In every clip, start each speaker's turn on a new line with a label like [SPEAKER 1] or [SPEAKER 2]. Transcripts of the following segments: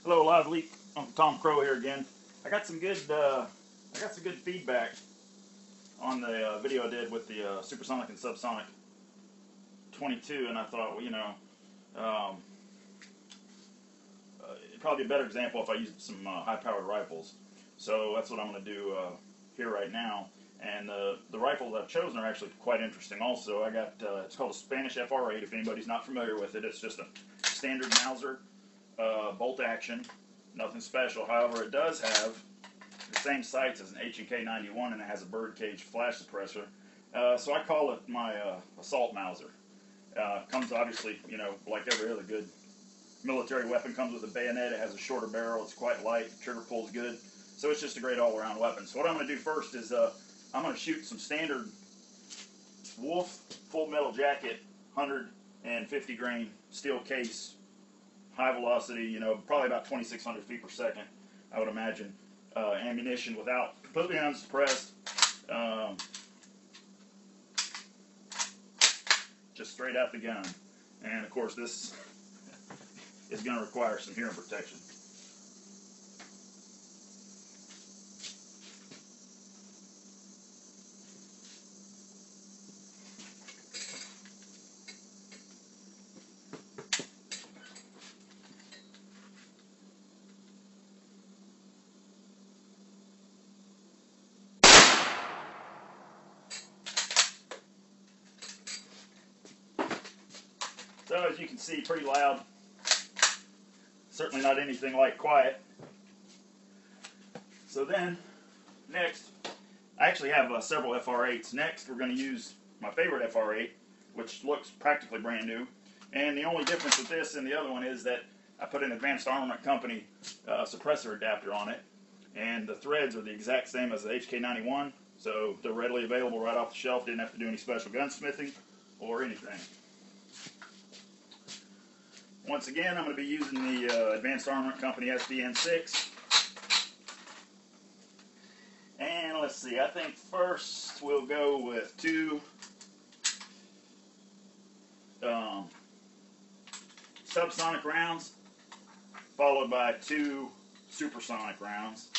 [SPEAKER 1] Hello, Live Leak. Uncle Tom Crow here again. I got some good feedback on the video I did with the Supersonic and Subsonic 22, and I thought, well, um, it'd probably be a better example if I used some high-powered rifles. So that's what I'm going to do here right now. And the rifles I've chosen are actually quite interesting. Also, I got it's called a Spanish FR8. If anybody's not familiar with it, it's just a standard Mauser bolt action. Nothing special. However, it does have the same sights as an H&K 91, and it has a birdcage flash suppressor. So I call it my assault Mauser. Comes obviously, like every other good military weapon, comes with a bayonet. It has a shorter barrel. It's quite light. Trigger pull's good. So it's just a great all-around weapon. So what I'm going to do first is I'm going to shoot some standard Wolf full metal jacket, 150 grain steel case, high velocity, probably about 2,600 feet per second, I would imagine, ammunition without, completely unsuppressed, just straight out the gun. And of course this is going to require some hearing protection. So as you can see, pretty loud. Certainly not anything like quiet. So then, next, I actually have several FR8s. Next, we're going to use my favorite FR8, which looks practically brand new. And the only difference with this and the other one is that I put an Advanced Armament Company suppressor adapter on it. And the threads are the exact same as the HK91, so they're readily available right off the shelf. Didn't have to do any special gunsmithing or anything. Once again, I'm going to be using the Advanced Armament Company SDN6. And let's see, I think first we'll go with two subsonic rounds, followed by two supersonic rounds.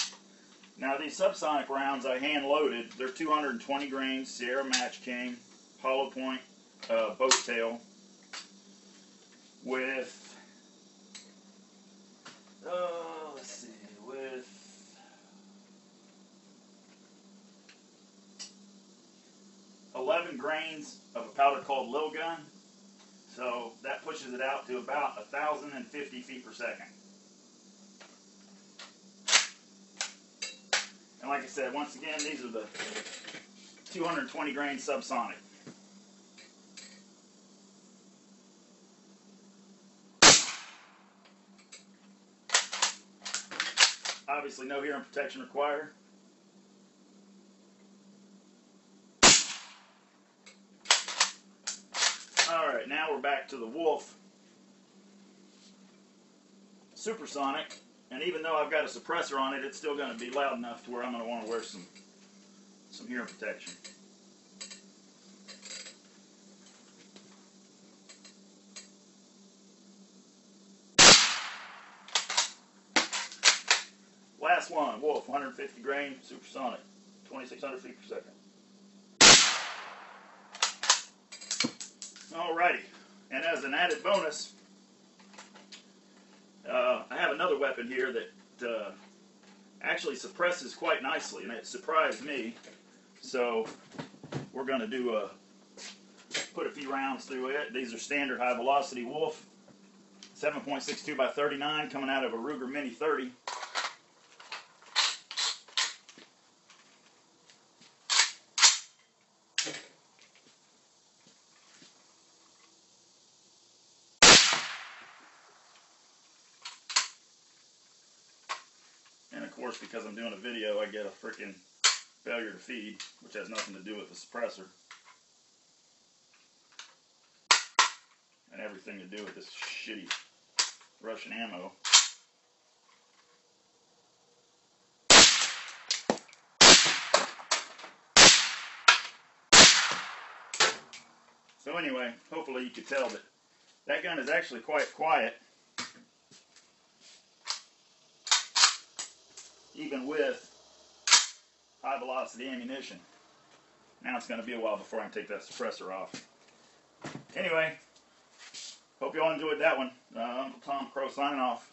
[SPEAKER 1] Now these subsonic rounds I hand loaded. They're 220 grain Sierra Match King hollow point boat tail with with 11 grains of a powder called Lil Gun. So that pushes it out to about 1,050 feet per second. And like I said, once again, these are the 220 grain subsonic. Obviously no hearing protection required. Alright, now we're back to the Wolf Supersonic, and even though I've got a suppressor on it, it's still going to be loud enough to where I'm going to want to wear some hearing protection. Last one, Wolf, 150 grain Supersonic, 2,600 feet per second. Alrighty, and as an added bonus, I have another weapon here that actually suppresses quite nicely, and it surprised me. So we're going to do put a few rounds through it. These are standard high velocity Wolf, 7.62 by 39, coming out of a Ruger Mini 30. And of course, because I'm doing a video, I get a freaking failure to feed, which has nothing to do with the suppressor. And everything to do with this shitty Russian ammo. So anyway, hopefully you could tell that that gun is actually quite quiet. even with high velocity ammunition. Now it's going to be a while before I can take that suppressor off. Anyway, hope you all enjoyed that one. Uncle Tom Crow signing off.